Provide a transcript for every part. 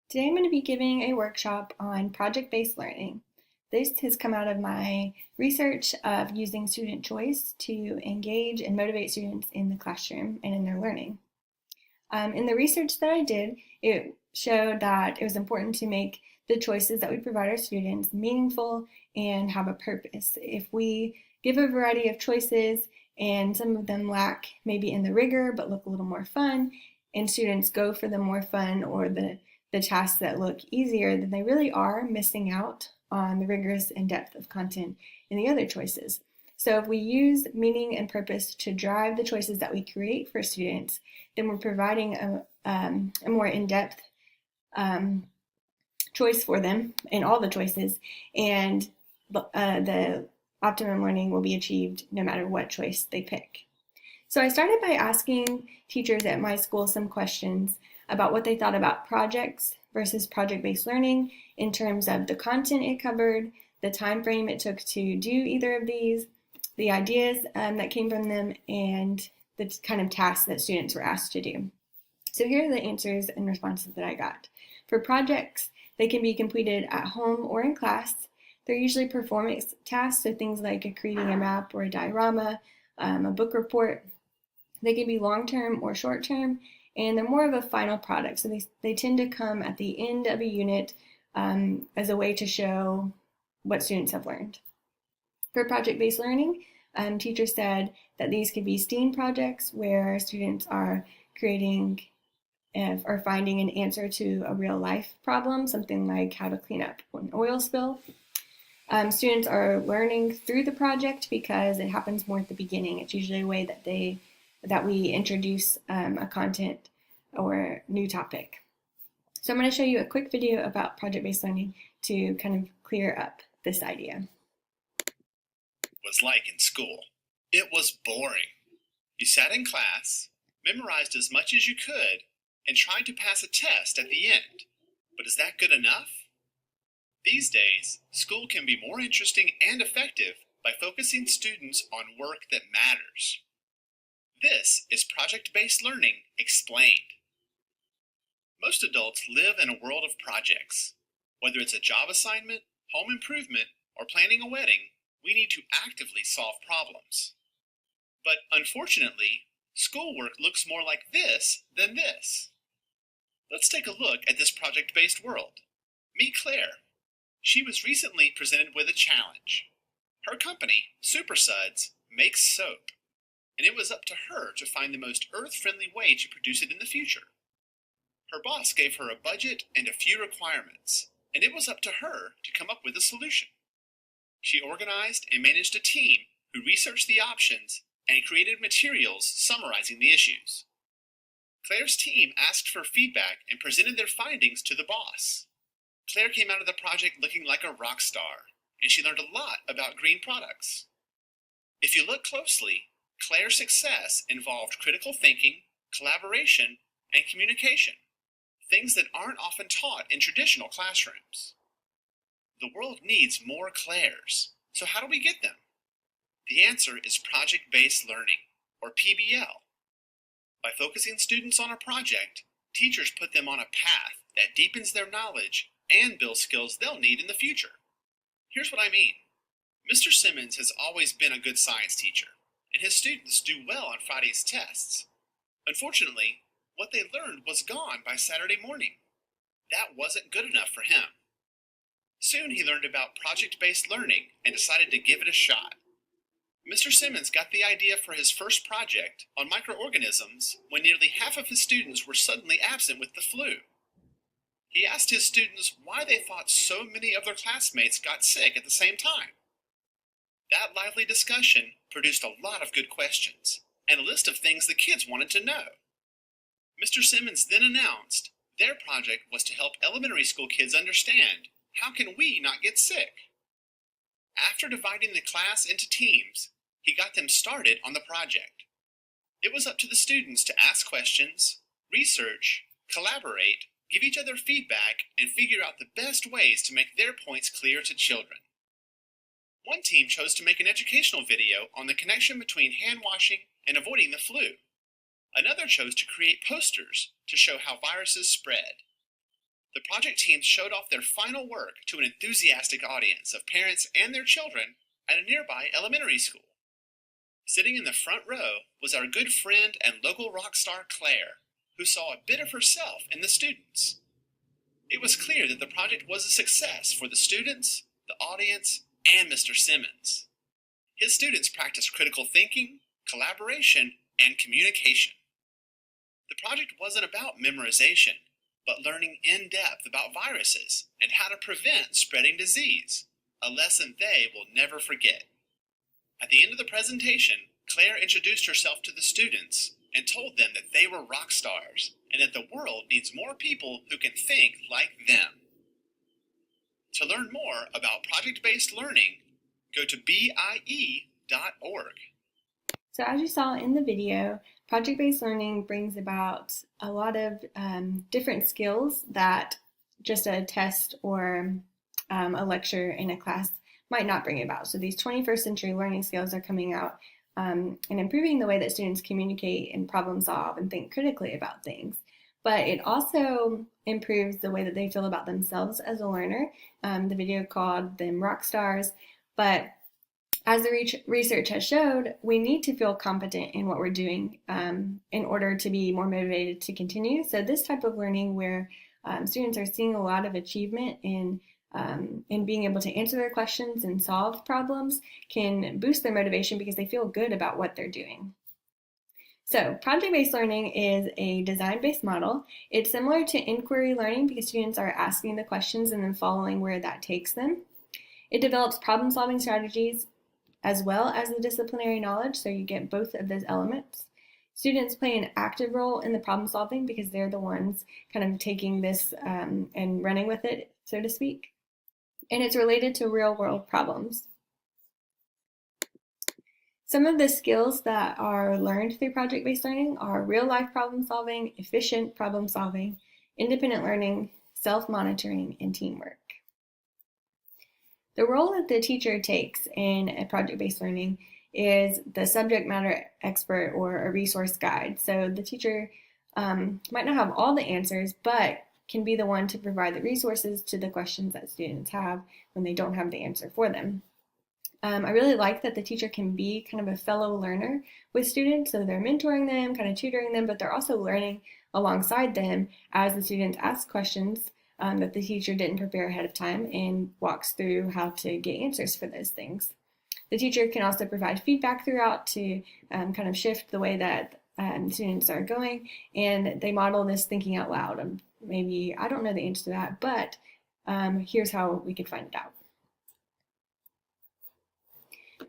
Today I'm going to be giving a workshop on project-based learning. This has come out of my research of using student choice to engage and motivate students in the classroom and in their learning. In the research that I did, it showed that it was important to make the choices that we provide our students meaningful and have a purpose. If we give a variety of choices and some of them lack maybe in the rigor but look a little more fun, and students go for the more fun or the tasks that look easier, then they really are missing out on the rigorous and depth of content in the other choices. So if we use meaning and purpose to drive the choices that we create for students, then we're providing a more in-depth choice for them in all the choices, and the optimum learning will be achieved no matter what choice they pick. So I started by asking teachers at my school some questions about what they thought about projects versus project-based learning in terms of the content it covered, the time frame it took to do either of these, the ideas that came from them, and the kind of tasks that students were asked to do. So here are the answers and responses that I got. For projects, they can be completed at home or in class. They're usually performance tasks, so things like creating a map or a diorama, a book report. They can be long-term or short-term, and they're more of a final product. So they tend to come at the end of a unit as a way to show what students have learned. For project-based learning, teachers said that these could be STEAM projects where students are creating or finding an answer to a real life problem, something like how to clean up an oil spill. Students are learning through the project because it happens more at the beginning. It's usually a way that we introduce a content or new topic. So I'm going to show you a quick video about project-based learning to kind of clear up this idea. Was like in school. It was boring. You sat in class, memorized as much as you could, and tried to pass a test at the end. But is that good enough? These days, school can be more interesting and effective by focusing students on work that matters. This is project-based learning explained. Most adults live in a world of projects. Whether it's a job assignment, home improvement, or planning a wedding, we need to actively solve problems. But unfortunately, schoolwork looks more like this than this. Let's take a look at this project-based world. Meet Claire. She was recently presented with a challenge. Her company, Super Suds, makes soap, and it was up to her to find the most earth-friendly way to produce it in the future. Her boss gave her a budget and a few requirements, and it was up to her to come up with a solution. She organized and managed a team who researched the options and created materials summarizing the issues. Claire's team asked for feedback and presented their findings to the boss. Claire came out of the project looking like a rock star, and she learned a lot about green products. If you look closely, Claire's success involved critical thinking, collaboration, and communication, things that aren't often taught in traditional classrooms. The world needs more Claires, so how do we get them? The answer is project-based learning, or PBL. By focusing students on a project, teachers put them on a path that deepens their knowledge and builds skills they'll need in the future. Here's what I mean. Mr. Simmons has always been a good science teacher, and his students do well on Friday's tests. Unfortunately, what they learned was gone by Saturday morning. That wasn't good enough for him. Soon he learned about project-based learning and decided to give it a shot. Mr. Simmons got the idea for his first project on microorganisms when nearly half of his students were suddenly absent with the flu. He asked his students why they thought so many of their classmates got sick at the same time. That lively discussion produced a lot of good questions and a list of things the kids wanted to know. Mr. Simmons then announced their project was to help elementary school kids understand, how can we not get sick? After dividing the class into teams, he got them started on the project. It was up to the students to ask questions, research, collaborate, give each other feedback, and figure out the best ways to make their points clear to children. One team chose to make an educational video on the connection between hand washing and avoiding the flu. Another chose to create posters to show how viruses spread. The project teams showed off their final work to an enthusiastic audience of parents and their children at a nearby elementary school. Sitting in the front row was our good friend and local rock star Claire, who saw a bit of herself in the students. It was clear that the project was a success for the students, the audience, and Mr. Simmons. His students practiced critical thinking, collaboration, and communication. The project wasn't about memorization, but learning in depth about viruses and how to prevent spreading disease, a lesson they will never forget. At the end of the presentation, Claire introduced herself to the students and told them that they were rock stars and that the world needs more people who can think like them. To learn more about project-based learning, go to BIE.org. So as you saw in the video, project-based learning brings about a lot of different skills that just a test or a lecture in a class might not bring about. So these 21st century learning skills are coming out and improving the way that students communicate and problem solve and think critically about things. But it also improves the way that they feel about themselves as a learner. The video called them rock stars, but as the research has showed, we need to feel competent in what we're doing in order to be more motivated to continue. So this type of learning where students are seeing a lot of achievement in being able to answer their questions and solve problems can boost their motivation because they feel good about what they're doing. So project-based learning is a design-based model. It's similar to inquiry learning because students are asking the questions and then following where that takes them. It develops problem-solving strategies as well as the disciplinary knowledge, so you get both of those elements. Students play an active role in the problem solving because they're the ones kind of taking this and running with it, so to speak. And it's related to real-world problems. Some of the skills that are learned through project-based learning are real-life problem solving, efficient problem solving, independent learning, self-monitoring, and teamwork. The role that the teacher takes in a project-based learning is the subject matter expert or a resource guide. So the teacher might not have all the answers, but can be the one to provide the resources to the questions that students have when they don't have the answer for them. I really like that the teacher can be kind of a fellow learner with students, so they're mentoring them, kind of tutoring them, but they're also learning alongside them as the students ask questions that the teacher didn't prepare ahead of time and walks through how to get answers for those things. The teacher can also provide feedback throughout to kind of shift the way that students are going, and they model this thinking out loud. Maybe I don't know the answer to that, but here's how we could find it out.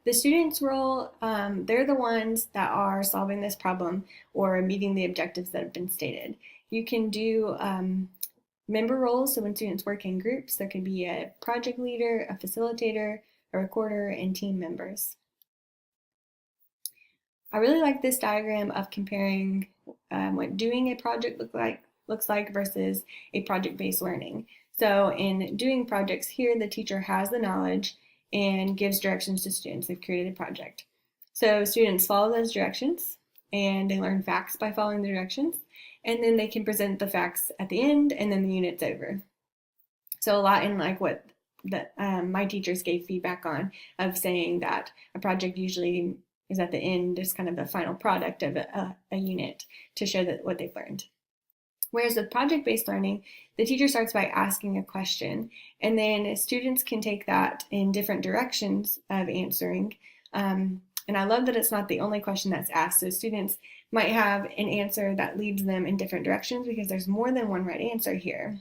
The students' role, they're the ones that are solving this problem or meeting the objectives that have been stated. You can do member roles, so when students work in groups, there could be a project leader, a facilitator, a recorder, and team members. I really like this diagram of comparing what doing a project looks like versus a project-based learning. So in doing projects here, the teacher has the knowledge and gives directions to students. They've created a project. So students follow those directions and they learn facts by following the directions, and then they can present the facts at the end and then the unit's over. So a lot in like what my teachers gave feedback on, of saying that a project usually is at the end, is kind of the final product of a unit to show that what they've learned. Whereas with project-based learning, the teacher starts by asking a question, and then students can take that in different directions of answering. And I love that it's not the only question that's asked. So students might have an answer that leads them in different directions because there's more than one right answer here.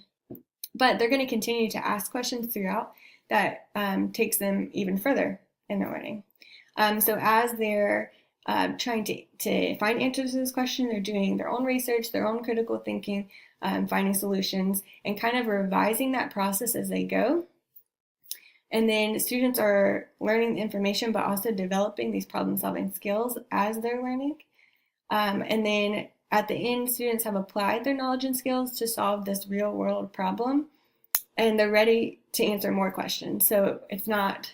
But they're going to continue to ask questions throughout that takes them even further in their learning. So as they're trying to find answers to this question, they're doing their own research, their own critical thinking, finding solutions, and kind of revising that process as they go. And then students are learning the information, but also developing these problem-solving skills as they're learning. And then at the end, students have applied their knowledge and skills to solve this real-world problem, and they're ready to answer more questions. So it's not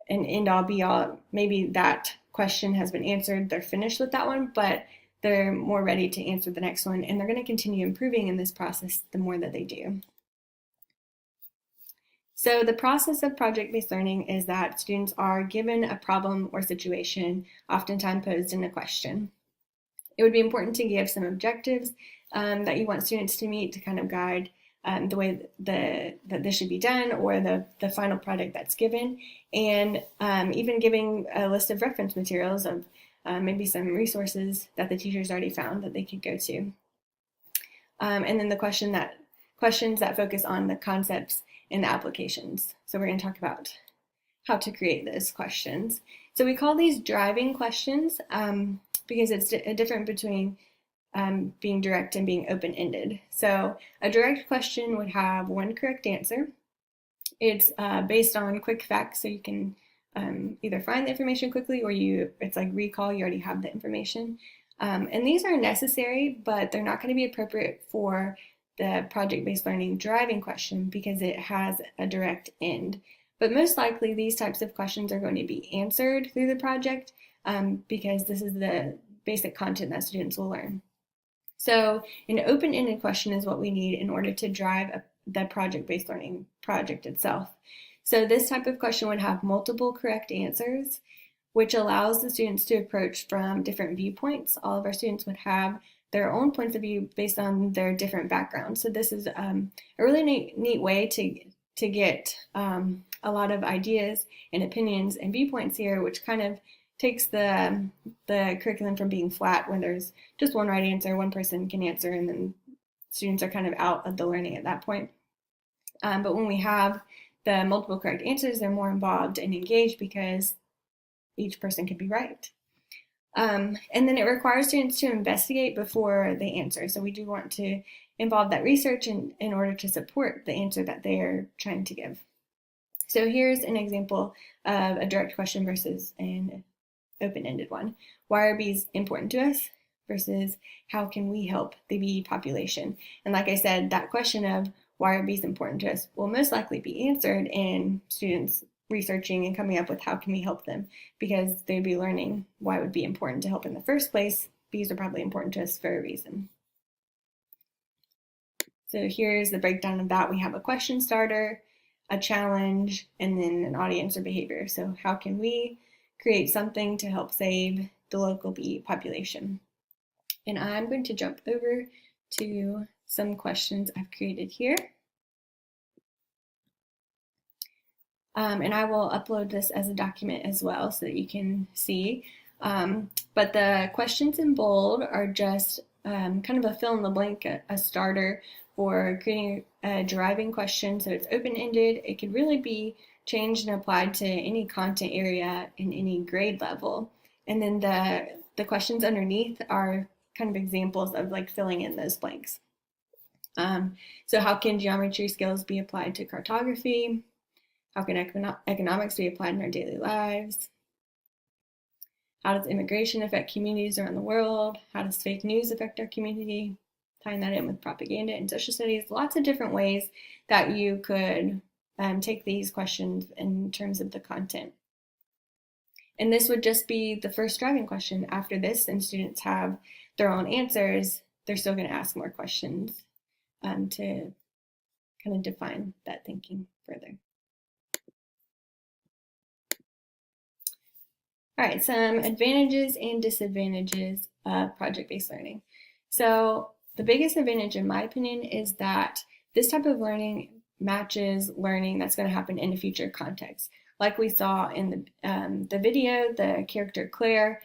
an end-all, be-all. Maybe that question has been answered, they're finished with that one, but they're more ready to answer the next one, and they're going to continue improving in this process the more that they do. So the process of project-based learning is that students are given a problem or situation, oftentimes posed in a question. It would be important to give some objectives that you want students to meet to kind of guide the way that this should be done, or the final product that's given, and even giving a list of reference materials of maybe some resources that the teachers already found that they could go to. And then the questions that focus on the concepts and the applications. So we're going to talk about how to create those questions. So we call these driving questions because it's a difference between being direct and being open-ended. So a direct question would have one correct answer. It's based on quick facts, so you can either find the information quickly, or it's like recall, you already have the information. And these are necessary, but they're not going to be appropriate for the project-based learning driving question because it has a direct end. But most likely these types of questions are going to be answered through the project because this is the basic content that students will learn. So an open-ended question is what we need in order to drive the project-based learning project itself. So this type of question would have multiple correct answers, which allows the students to approach from different viewpoints. All of our students would have their own points of view based on their different backgrounds. So this is a really neat way to get a lot of ideas and opinions and viewpoints here, which kind of takes the curriculum from being flat when there's just one right answer, one person can answer, and then students are kind of out of the learning at that point. But when we have the multiple correct answers, they're more involved and engaged because each person could be right. And then it requires students to investigate before they answer. So we do want to involve that research in order to support the answer that they're trying to give. So here's an example of a direct question versus an open-ended one. Why are bees important to us versus how can we help the bee population? And like I said, that question of why are bees important to us will most likely be answered in students researching and coming up with how can we help them, because they'd be learning why it would be important to help in the first place. Bees are probably important to us for a reason. So here's the breakdown of that. We have a question starter, a challenge, and then an audience or behavior. So how can we create something to help save the local bee population? And I'm going to jump over to some questions I've created here. And I will upload this as a document as well so that you can see. But the questions in bold are just kind of a fill in the blank, a starter for creating a driving question. So it's open-ended. It could really be changed and applied to any content area in any grade level. And then the questions underneath are kind of examples of like filling in those blanks. So how can geometry skills be applied to cartography? How can economics be applied in our daily lives? How does immigration affect communities around the world? How does fake news affect our community? Tying that in with propaganda and social studies. Lots of different ways that you could take these questions in terms of the content. And this would just be the first driving question. After this, and students have their own answers, they're still going to ask more questions to kind of define that thinking further. All right, some advantages and disadvantages of project-based learning. So the biggest advantage, in my opinion, is that this type of learning matches learning that's going to happen in a future context. Like we saw in the video, the character Claire,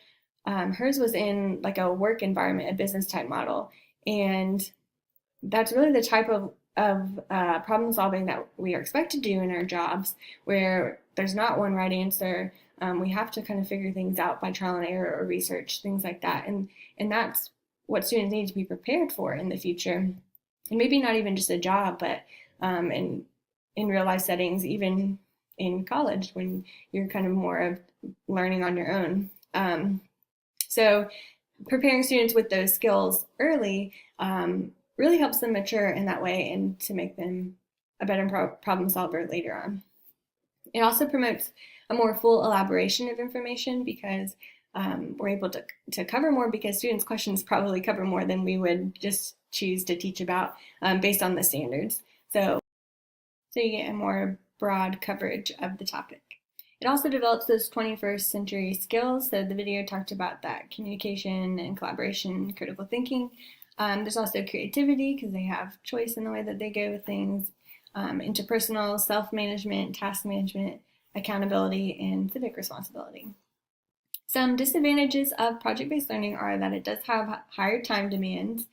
hers was in like a work environment, a business type model. And that's really the type of problem solving that we are expected to do in our jobs, where there's not one right answer. We have to kind of figure things out by trial and error or research, things like that. And that's what students need to be prepared for in the future. And maybe not even just a job, but in real life settings, even in college when you're kind of more of learning on your own. So preparing students with those skills early really helps them mature in that way and to make them a better problem solver later on. It also promotes a more full elaboration of information because we're able to cover more, because students' questions probably cover more than we would just choose to teach about based on the standards. So you get a more broad coverage of the topic. It also develops those 21st century skills. So the video talked about that communication and collaboration, critical thinking. There's also creativity because they have choice in the way that they go with things, interpersonal, self-management, task management, accountability, and civic responsibility. Some disadvantages of project-based learning are that it does have higher time demands,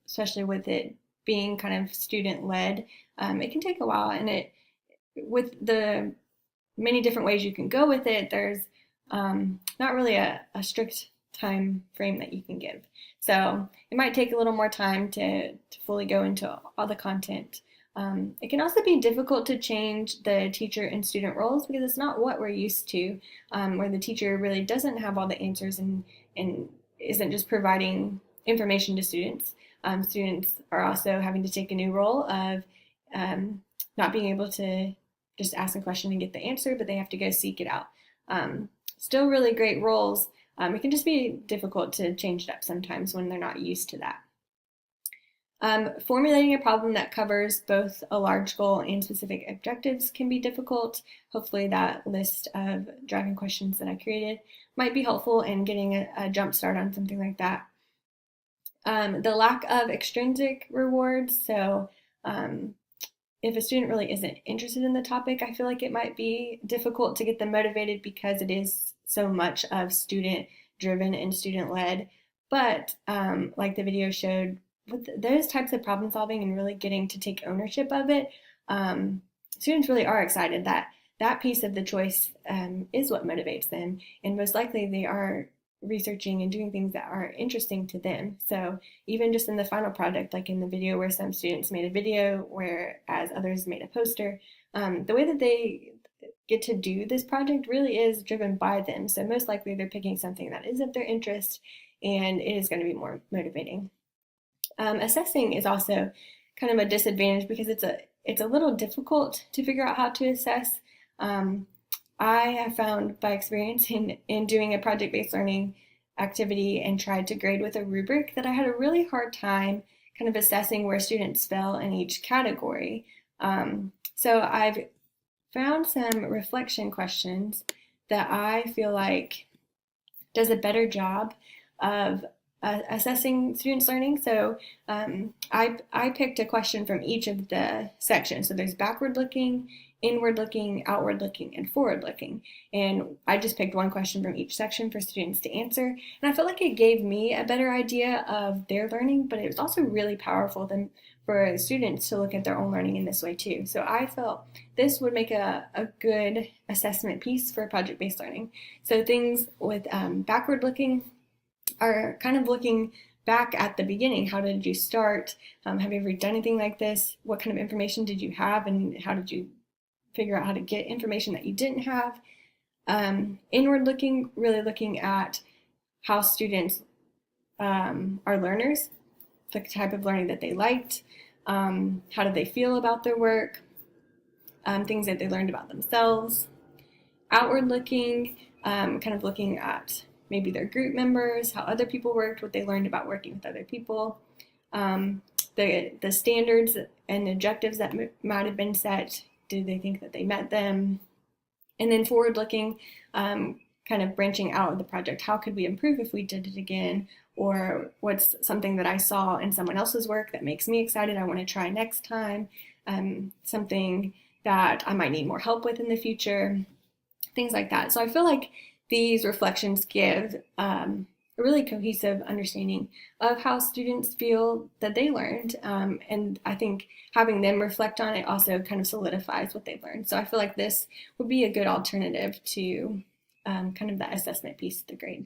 especially with it being kind of student-led. It can take a while, and with the many different ways you can go with it, there's not really a strict time frame that you can give. So it might take a little more time to fully go into all the content. It can also be difficult to change the teacher and student roles because it's not what we're used to, where the teacher really doesn't have all the answers and isn't just providing information to students. Students are also having to take a new role of not being able to just ask a question and get the answer, but they have to go seek it out. Still really great roles. It can just be difficult to change it up sometimes when they're not used to that. Formulating a problem that covers both a large goal and specific objectives can be difficult. Hopefully that list of driving questions that I created might be helpful in getting a jump start on something like that. The lack of extrinsic rewards. So if a student really isn't interested in the topic, I feel like it might be difficult to get them motivated because it is so much of student driven and student led. But like the video showed, with those types of problem solving and really getting to take ownership of it, students really are excited that that piece of the choice is what motivates them. And most likely they are researching and doing things that are interesting to them. So even just in the final project, like in the video where some students made a video, whereas others made a poster, the way that they get to do this project really is driven by them. So most likely they're picking something that is of their interest and it is going to be more motivating. Assessing is also kind of a disadvantage because it's a little difficult to figure out how to assess. I have found by experience in doing a project-based learning activity and tried to grade with a rubric that I had a really hard time kind of assessing where students fell in each category. So I've found some reflection questions that I feel like does a better job of assessing students' learning. So I picked a question from each of the sections. So there's backward looking, inward looking, outward looking, and forward looking. And I just picked one question from each section for students to answer. And I felt like it gave me a better idea of their learning, but it was also really powerful for students to look at their own learning in this way too. So I felt this would make a good assessment piece for project-based learning. So things with backward looking are kind of looking back at the beginning. How did you start? Have you ever done anything like this? What kind of information did you have, and how did you figure out how to get information that you didn't have? Inward looking, really looking at how students are learners, the type of learning that they liked, how did they feel about their work, things that they learned about themselves. Outward looking, kind of looking at maybe their group members, how other people worked, what they learned about working with other people, the standards and objectives that might have been set, did they think that they met them? And then forward looking, kind of branching out of the project, how could we improve if we did it again? Or what's something that I saw in someone else's work that makes me excited, I want to try next time, something that I might need more help with in the future, things like that. So I feel like these reflections give a really cohesive understanding of how students feel that they learned. And I think having them reflect on it also kind of solidifies what they've learned. So I feel like this would be a good alternative to kind of that assessment piece of the grade.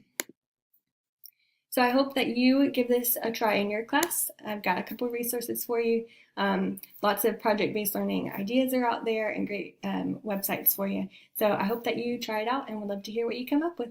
So I hope that you give this a try in your class. I've got a couple of resources for you. Lots of project-based learning ideas are out there and great websites for you. So I hope that you try it out and would love to hear what you come up with.